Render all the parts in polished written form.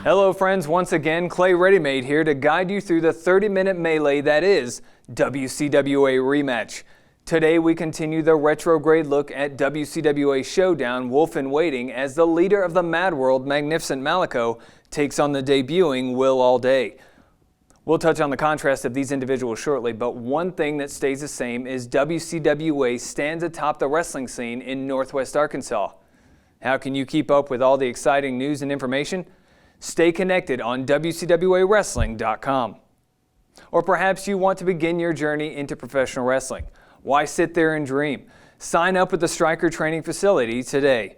Hello friends, once again Clay Readymade here to guide you through the 30-minute melee that is WCWA Rematch. Today we continue the retrograde look at WCWA Showdown Wolf in Waiting as the leader of the Mad World, Magnificent Malico, takes on the debuting Will Allday. We'll touch on the contrast of these individuals shortly, but one thing that stays the same is WCWA stands atop the wrestling scene in Northwest Arkansas. How can you keep up with all the exciting news and information? Stay connected on WCWAWrestling.com. Or perhaps you want to begin your journey into professional wrestling. Why sit there and dream? Sign up with the Striker Training Facility today.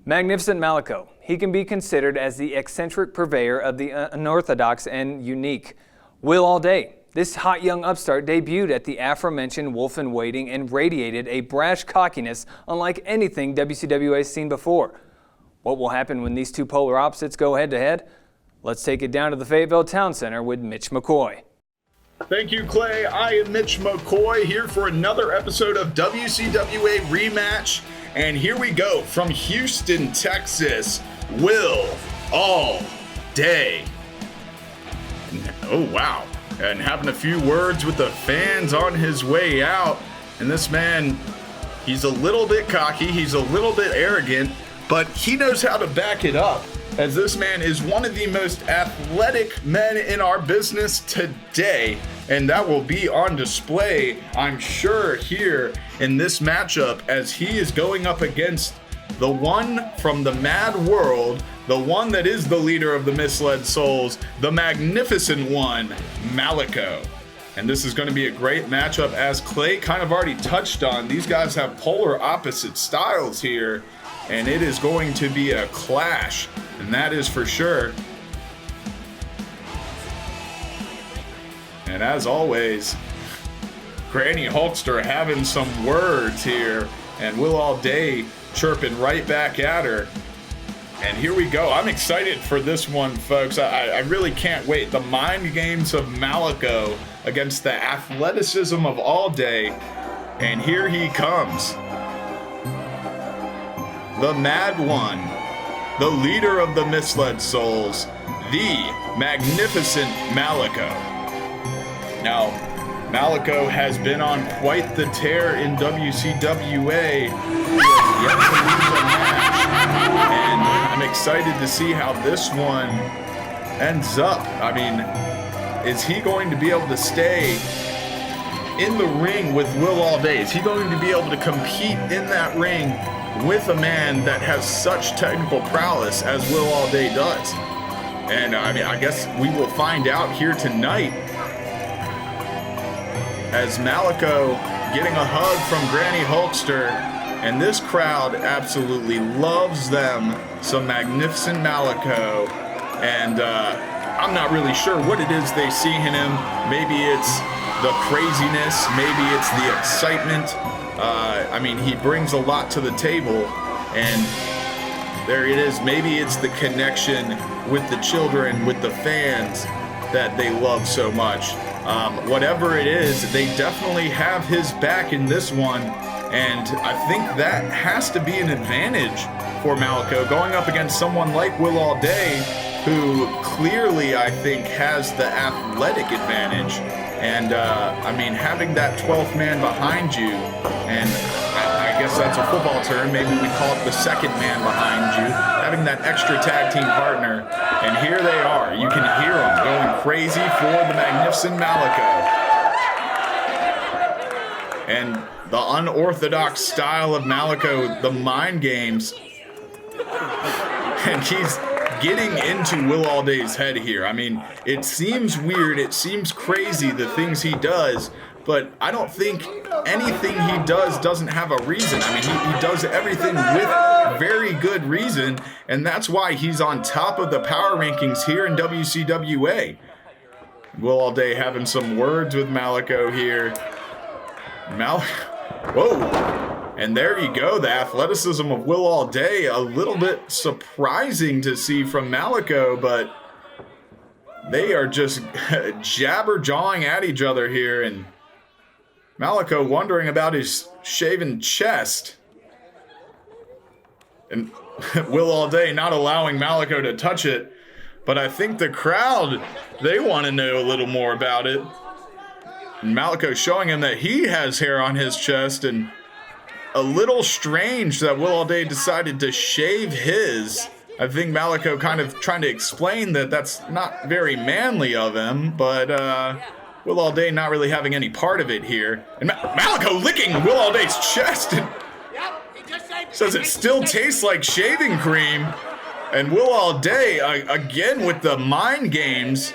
Magnificent Malico. He can be considered as the eccentric purveyor of the unorthodox and unique. Will Allday. This hot young upstart debuted at the aforementioned Wolf in Waiting and radiated a brash cockiness unlike anything WCWA has seen before. What will happen when these two polar opposites go head-to-head? Let's take it down to the Fayetteville Town Center with Mitch McCoy. Thank you, Clay. I am Mitch McCoy here for another episode of WCWA Rematch. And here we go from Houston, Texas, Will Allday. Oh, wow. And having a few words with the fans on his way out. And this man, he's a little bit cocky, he's a little bit arrogant, but he knows how to back it up, as this man is one of the most athletic men in our business today, and that will be on display, I'm sure, here in this matchup as he is going up against the one from the Mad World, the one that is the leader of the Misled Souls, the Magnificent One, Malico. And this is going to be a great matchup, as Clay kind of already touched on. These guys have polar opposite styles here, and it is going to be a clash, and that is for sure. And as always, Granny Hulkster having some words here, and Will Allday chirping right back at her. And here we go. I'm excited for this one, folks. I really can't wait. The mind games of Malico against the athleticism of Allday. And here he comes. The Mad One, the leader of the Misled Souls, the Magnificent Malico. Now, Malico has been on quite the tear in WCWA. He has yet to lose a match, and I'm excited to see how this one ends up. I mean, is he going to be able to stay in the ring with Will Allday? Is he going to be able to compete in that ring with a man that has such technical prowess as Will Allday does? And I mean, I guess we will find out here tonight, as Malico getting a hug from Granny Hulkster, and this crowd absolutely loves them some Magnificent Malico. And I'm not really sure what it is they see in him. Maybe it's the craziness, maybe it's the excitement. I mean, he brings a lot to the table, and there it is. Maybe it's the connection with the children, with the fans that they love so much. Whatever it is, they definitely have his back in this one, and I think that has to be an advantage for Malico going up against someone like Will Allday, who clearly, I think, has the athletic advantage. And, I mean, having that 12th man behind you, and I guess that's a football term, maybe we call it the second man behind you, having that extra tag team partner, and here they are. You can hear them going crazy for the Magnificent Malico. And the unorthodox style of Malico, the mind games, and he's getting into Will Allday's head here. I mean, it seems weird, it seems crazy, the things he does, but I don't think anything he does doesn't have a reason. I mean, he does everything with very good reason, and that's why he's on top of the power rankings here in WCWA. Will Allday having some words with Malico here. Whoa! And there you go, the athleticism of Will Allday, a little bit surprising to see from Malico, but they are just jabber-jawing at each other here, and Malico wondering about his shaven chest. And Will Allday not allowing Malico to touch it. But I think the crowd, they want to know a little more about it. And Malico showing him that he has hair on his chest, and a little strange that Will Allday decided to shave his. I think Malico kind of trying to explain that that's not very manly of him, but Will Allday not really having any part of it here. And Malico licking Will Alday's chest and says it still tastes like shaving cream. And Will Allday, again with the mind games,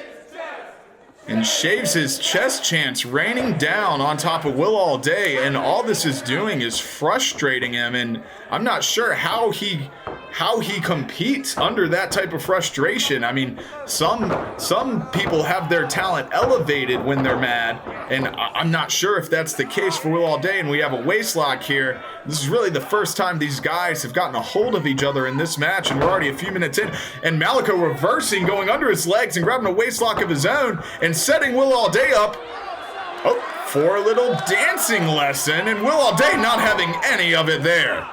and shaves his chest chance, raining down on top of Will Allday. And all this is doing is frustrating him. And I'm not sure how he competes under that type of frustration. I mean, some people have their talent elevated when they're mad, and I'm not sure if that's the case for Will Allday. And we have a waistlock here. This is really the first time these guys have gotten a hold of each other in this match, and we're already a few minutes in. And Malico reversing, going under his legs and grabbing a waistlock of his own and setting Will Allday up. Oh, for a little dancing lesson, and Will Allday not having any of it there.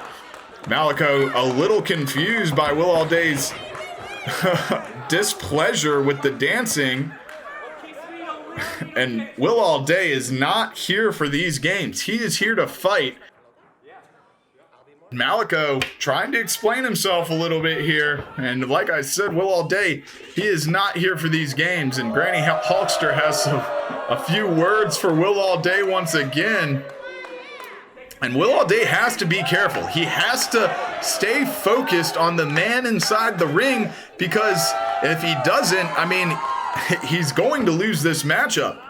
Malico a little confused by Will Allday's displeasure with the dancing. And Will Allday is not here for these games. He is here to fight. Malico trying to explain himself a little bit here. And like I said, Will Allday, he is not here for these games. And Granny Hulkster has a few words for Will Allday once again. And Will Allday has to be careful. He has to stay focused on the man inside the ring, because if he doesn't, I mean, he's going to lose this matchup.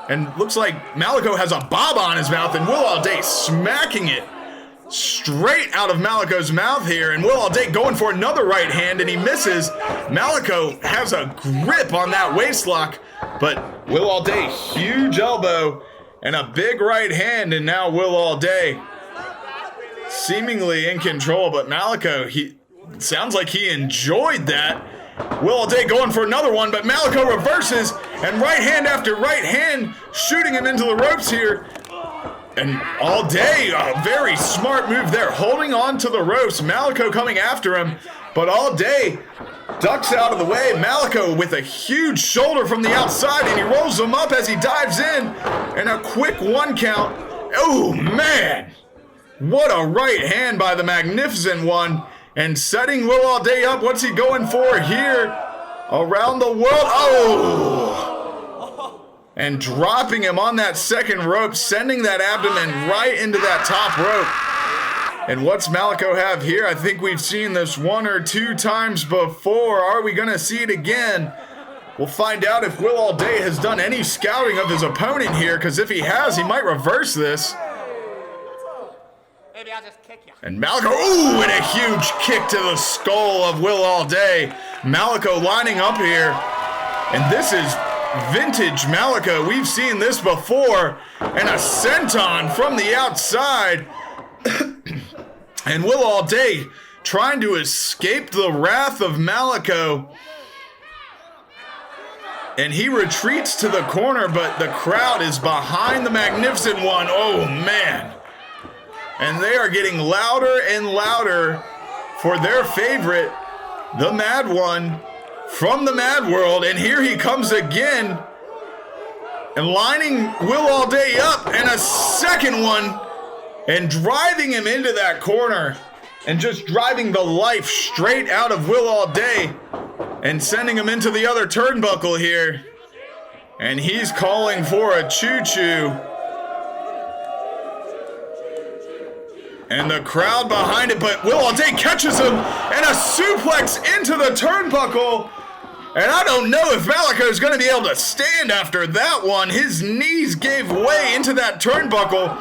And looks like Malico has a bob on his mouth, and Will Allday smacking it straight out of Malico's mouth here. And Will Allday going for another right hand, and he misses. Malico has a grip on that waistlock, but Will Allday, huge elbow and a big right hand, and now Will Allday seemingly in control, but Malico, he sounds like he enjoyed that. Will Allday going for another one, but Malico reverses, and right hand after right hand, shooting him into the ropes here. And Allday, a very smart move there, holding on to the ropes. Malico coming after him, but Allday ducks out of the way. Malico with a huge shoulder from the outside, and he rolls him up as he dives in, and a quick 1 count. Oh man, what a right hand by the Magnificent One, and setting Will Allday up. What's he going for here? Around the world. Oh! And dropping him on that second rope, sending that abdomen right into that top rope. And what's Malico have here? I think we've seen this 1 or 2 times before. Are we going to see it again? We'll find out if Will Allday has done any scouting of his opponent here, because if he has, he might reverse this. Maybe I'll just kick you. And Malico, ooh, and a huge kick to the skull of Will Allday. Malico lining up here. And this is vintage Malico. We've seen this before. And a senton from the outside. And Will Allday trying to escape the wrath of Malico. And he retreats to the corner, but the crowd is behind the Magnificent One. Oh, man. And they are getting louder and louder for their favorite, the Mad One from the Mad World. And here he comes again, and lining Will Allday up, and a second one, and driving him into that corner, and just driving the life straight out of Will Allday, and sending him into the other turnbuckle here. And he's calling for a choo-choo. And the crowd behind it, but Will Allday catches him, and a suplex into the turnbuckle. And I don't know if Malico is going to be able to stand after that one. His knees gave way into that turnbuckle.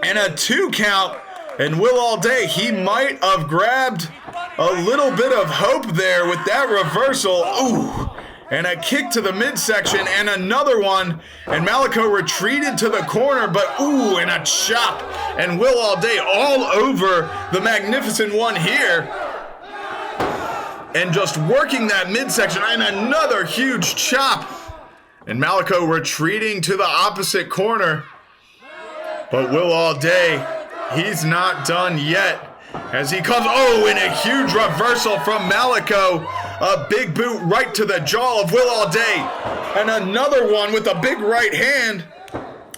And a 2 count. And Will Allday, he might have grabbed a little bit of hope there with that reversal. Ooh. And a kick to the midsection, and another one. And Malico retreated to the corner, but ooh, and a chop. And Will Allday all over the Magnificent One here. And just working that midsection, and another huge chop. And Malico retreating to the opposite corner. But Will Allday, he's not done yet. As he comes, and a huge reversal from Malico. A big boot right to the jaw of Will Allday. And another one with a big right hand.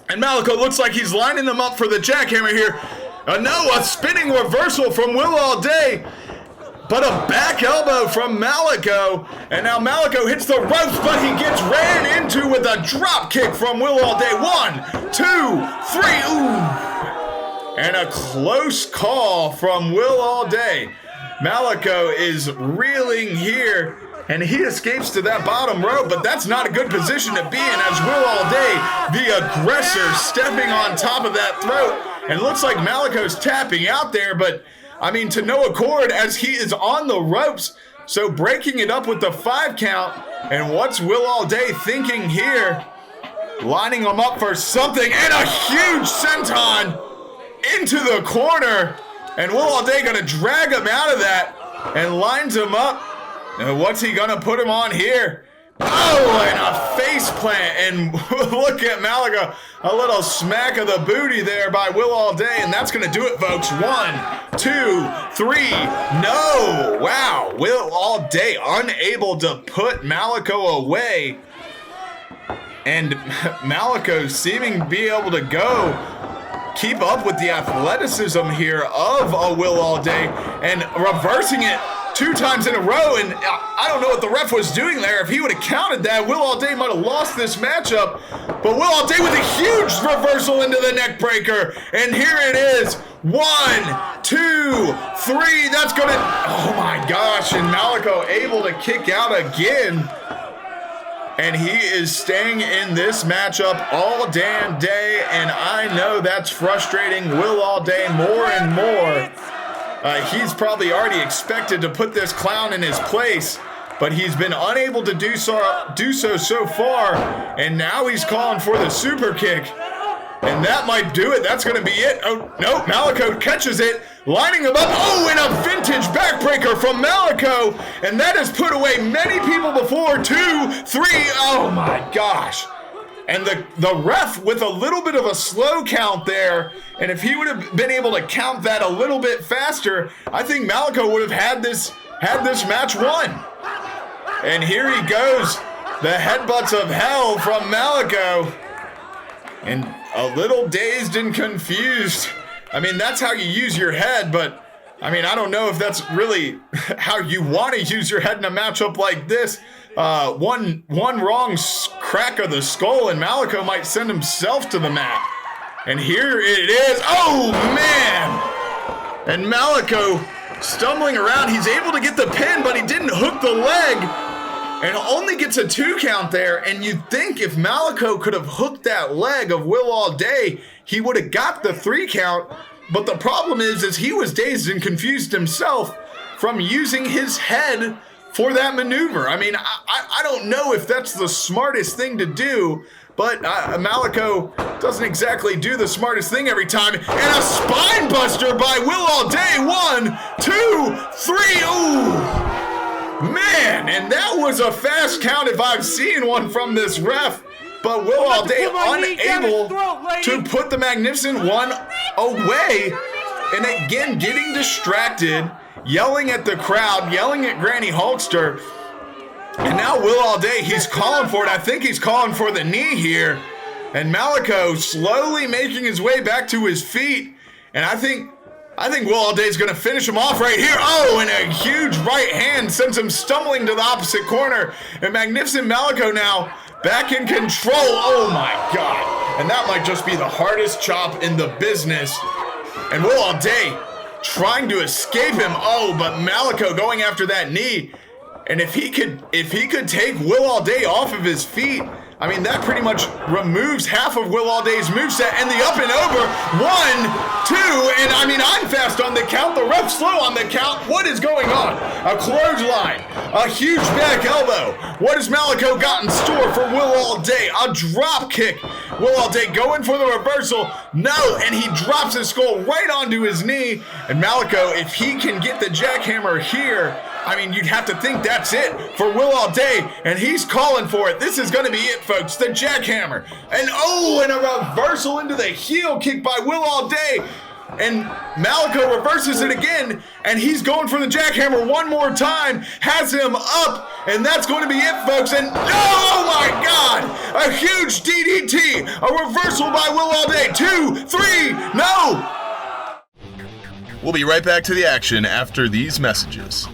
And Malico looks like he's lining them up for the jackhammer here. A spinning reversal from Will Allday. But a back elbow from Malico. And now Malico hits the ropes, but he gets ran into with a drop kick from Will Allday. 1, 2, 3. Ooh. And a close call from Will Allday. Malico is reeling here. And he escapes to that bottom rope, but that's not a good position to be in as Will Allday, the aggressor, stepping on top of that throat. And it looks like Malico's tapping out there, but I mean, to no accord as he is on the ropes. So breaking it up with the 5 count. And what's Will Allday thinking here? Lining him up for something, and a huge senton into the corner. And Will Allday gonna drag him out of that and lines him up. And what's he gonna put him on here? And a face plant, and look at Malico, a little smack of the booty there by Will Allday, and that's gonna do it, folks. 1, 2, 3, no! Wow, Will Allday unable to put Malico away, and Malico seeming to be able to keep up with the athleticism here of a Will Allday, and reversing it 2 times in a row, and I don't know what the ref was doing there. If he would have counted that, Will Allday might have lost this matchup. But Will Allday with a huge reversal into the neck breaker, and here it is. 1, 2, 3. That's gonna. Oh my gosh! And Malico able to kick out again, and he is staying in this matchup all damn day. And I know that's frustrating Will Allday more and more. He's probably already expected to put this clown in his place, but he's been unable to do so far, and now he's calling for the super kick, and that might do it. That's going to be it. Oh, no, Malico catches it, lining him up. And a vintage backbreaker from Malico, and that has put away many people before. 2, 3, oh my gosh. And the ref with a little bit of a slow count there, and if he would have been able to count that a little bit faster, I think Malico would have had this match won. And here he goes, the headbutts of hell from Malico, and a little dazed and confused. I mean, that's how you use your head, but I mean, I don't know if that's really how you want to use your head in a matchup like this. One wrong crack of the skull, and Malico might send himself to the mat. And here it is. Oh, man! And Malico stumbling around. He's able to get the pin, but he didn't hook the leg. And only gets a 2 count there. And you'd think if Malico could have hooked that leg of Will Allday, he would have got the 3 count. But the problem is he was dazed and confused himself from using his head for that maneuver. I mean, I don't know if that's the smartest thing to do, but Malico doesn't exactly do the smartest thing every time. And a spine buster by Will Allday. 1, 2, 3. Ooh, man, and that was a fast count if I've seen one from this ref. But Will Allday unable to put the Magnificent One away, and again getting distracted, yelling at the crowd, yelling at Granny Hulkster. And now Will Allday, he's calling for it. I think he's calling for the knee here. And Malico slowly making his way back to his feet. And I think Will Allday's going to finish him off right here. And a huge right hand sends him stumbling to the opposite corner. And Magnificent Malico now back in control. Oh my God. And that might just be the hardest chop in the business. And Will Allday trying to escape him. But Malico going after that knee. And if he could take Will Allday off of his feet, I mean, that pretty much removes half of Will Allday's moveset. And the up and over. 1, 2, and I mean, I'm fast on the count. The ref's slow on the count. What is going on? A clothesline. A huge back elbow. What has Malico got in store for Will Allday? A drop kick. Will Allday going for the reversal. No, and he drops his skull right onto his knee. And Malico, if he can get the jackhammer here, I mean, you'd have to think that's it for Will Allday, and he's calling for it. This is going to be it, folks. The jackhammer. And a reversal into the heel kick by Will Allday. And Malico reverses it again, and he's going for the jackhammer one more time, has him up, and that's going to be it, folks. And oh my God, a huge DDT, a reversal by Will Allday. 2, 3, no! We'll be right back to the action after these messages.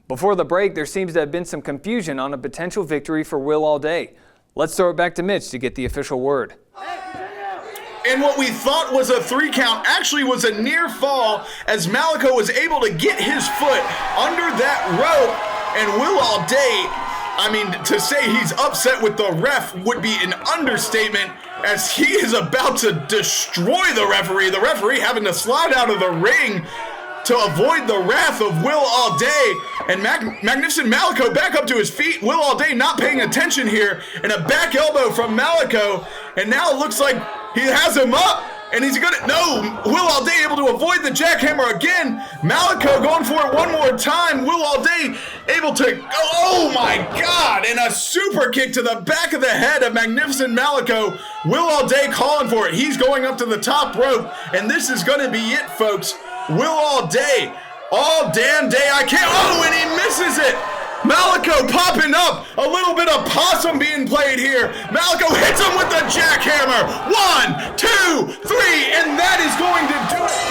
Before the break, there seems to have been some confusion on a potential victory for Will Allday. Let's throw it back to Mitch to get the official word. And what we thought was a 3 count actually was a near fall as Malico was able to get his foot under that rope. And Will Allday, I mean, to say he's upset with the ref would be an understatement as he is about to destroy the referee having to slide out of the ring to avoid the wrath of Will Allday. And Magnificent Malico back up to his feet. Will Allday not paying attention here, and a back elbow from Malico. And now it looks like he has him up, and he's gonna, no, Will Allday able to avoid the jackhammer again. Malico going for it one more time. Will Allday able to, oh my God, and a super kick to the back of the head of Magnificent Malico. Will Allday calling for it. He's going up to the top rope, and this is gonna be it, folks. Will Allday, all damn day I can't, and he misses it. Malico popping up, a little bit of possum being played here. Malico hits him with the jackhammer. 1, 2, 3, and that is going to do it.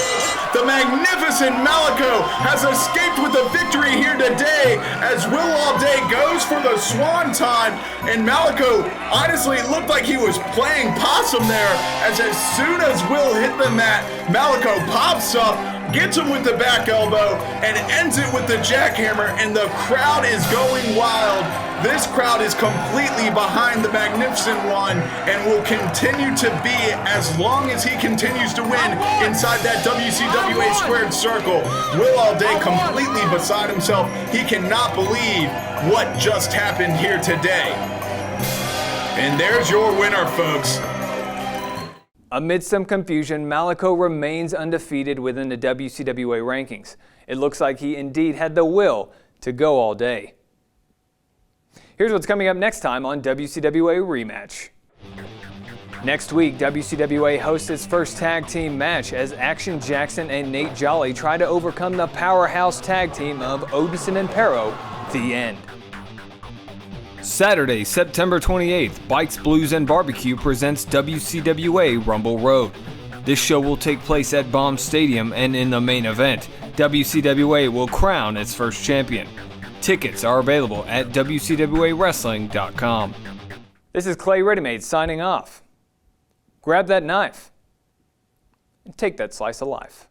The Magnificent Malico has escaped with a victory here today as Will Allday goes for the swanton, and Malico honestly looked like he was playing possum there as soon as Will hit the mat, Malico pops up, gets him with the back elbow, and ends it with the jackhammer, and the crowd is going wild. This crowd is completely behind the Magnificent One and will continue to be as long as he continues to win inside that WCWA squared circle. Will Allday completely beside himself. He cannot believe what just happened here today. And there's your winner, folks. Amid some confusion, Malico remains undefeated within the WCWA rankings. It looks like he indeed had the will to go all day. Here's what's coming up next time on WCWA Rematch. Next week, WCWA hosts its first tag team match as Action Jackson and Nate Jolly try to overcome the powerhouse tag team of Odinson and Pero, The End. Saturday, September 28th, Bikes, Blues, and Barbecue presents WCWA Rumble Road. This show will take place at Baum Stadium, and in the main event, WCWA will crown its first champion. Tickets are available at WCWAWrestling.com. This is Clay Readymade signing off. Grab that knife and take that slice of life.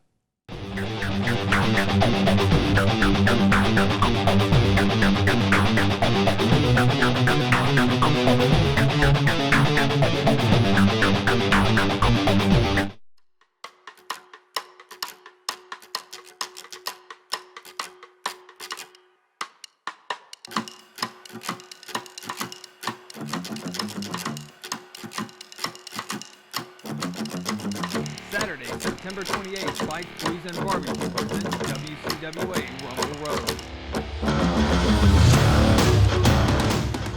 Saturday, September 28th, Bike, Blues, and Barbecue presents WCWA Rumble Road.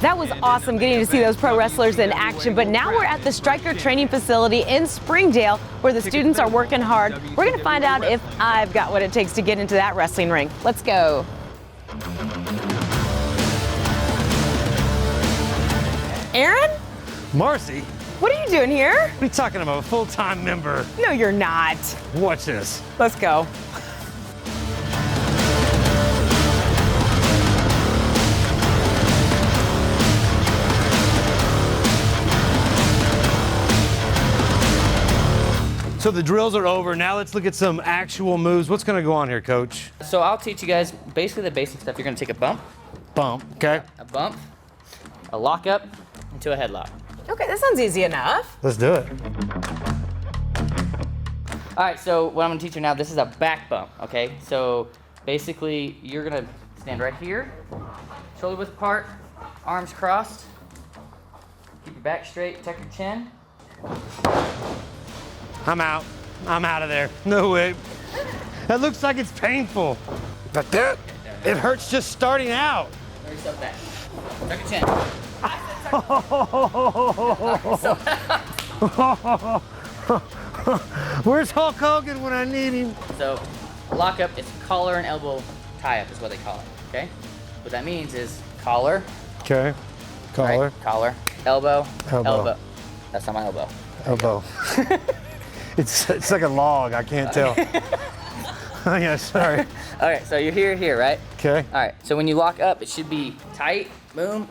That was awesome getting to see those pro wrestlers in action, but now we're at the Stryker Training Facility in Springdale where the students are working hard. We're going to find out if I've got what it takes to get into that wrestling ring. Let's go. Aaron? Marcy, What are you doing here? What are you talking about? A full-time member. No, you're not. Watch this. Let's go. So the drills are over. Now let's look at some actual moves. What's gonna go on here, Coach? So I'll teach you guys basically the basic stuff. You're gonna take a bump, Okay. a bump, a lock up, into a headlock. Okay, that sounds easy enough. Let's do it. All right, so what I'm gonna teach you now, this is a back bump, okay? So basically, you're gonna stand right here, shoulder width apart, arms crossed, keep your back straight, tuck your chin. I'm out. I'm out of there. No way. That looks like it's painful. But that, it hurts just starting out. Bring yourself back. Tuck your chin. Where's Hulk Hogan when I need him? So lock up, it's collar and elbow tie up is what they call it, okay? What that means is collar, Okay. Collar. right? Collar, elbow, Elbow. elbow. That's not my elbow. Elbow. It's like a log. I can't tell. Oh, yeah, sorry. All right, so you're here, right? Okay. All right, so when you lock up, it should be tight, boom,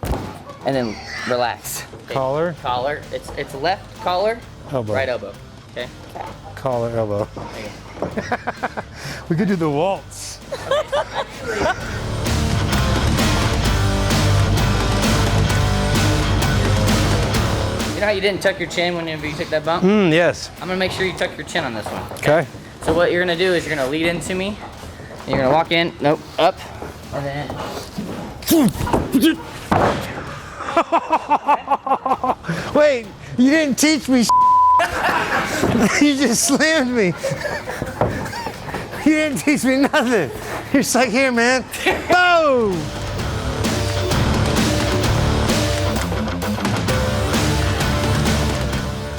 and then relax. Okay. Collar. Collar. It's left collar, Elbow. right elbow. Okay. Collar, elbow. There you go. We could do the waltz. You know how you didn't tuck your chin whenever you took that bump? Yes. I'm gonna make sure you tuck your chin on this one. Okay. So what you're gonna do is you're gonna lead into me. And you're gonna walk in. Nope. Up. And then. Wait, you didn't teach me. You just slammed me. You didn't teach me nothing. You're just like, here, man. Boom!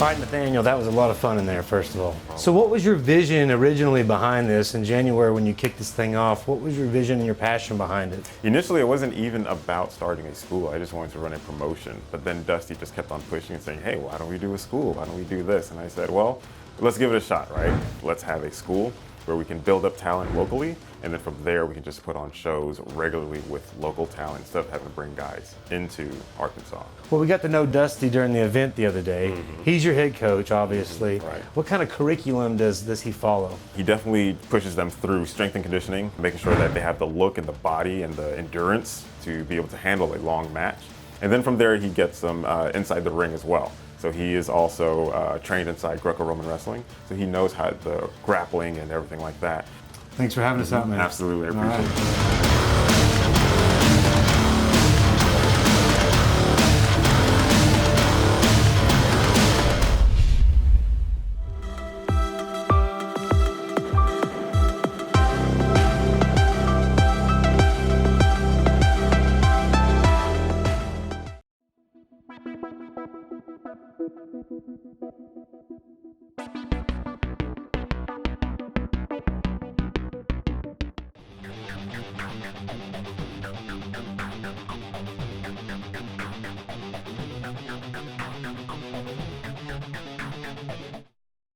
All right, Nathaniel, that was a lot of fun in there, first of all. So what was your vision originally behind this in January when you kicked this thing off? What was your vision and your passion behind it? Initially, it wasn't even about starting a school. I just wanted to run a promotion. But then Dusty just kept on pushing and saying, hey, why don't we do a school? Why don't we do this? And I said, well, let's give it a shot, right? Let's have a school where we can build up talent locally. And then from there, we can just put on shows regularly with local talent instead of having to bring guys into Arkansas. Well, we got to know Dusty during the event the other day. He's your head coach, obviously. Right. What kind of curriculum does he follow? He definitely pushes them through strength and conditioning, making sure that they have the look and the body and the endurance to be able to handle a long match. And then from there, he gets them inside the ring as well. So he is also trained inside Greco-Roman wrestling. So he knows how the grappling and everything like that. Thanks for having us out, man. Absolutely, I appreciate it.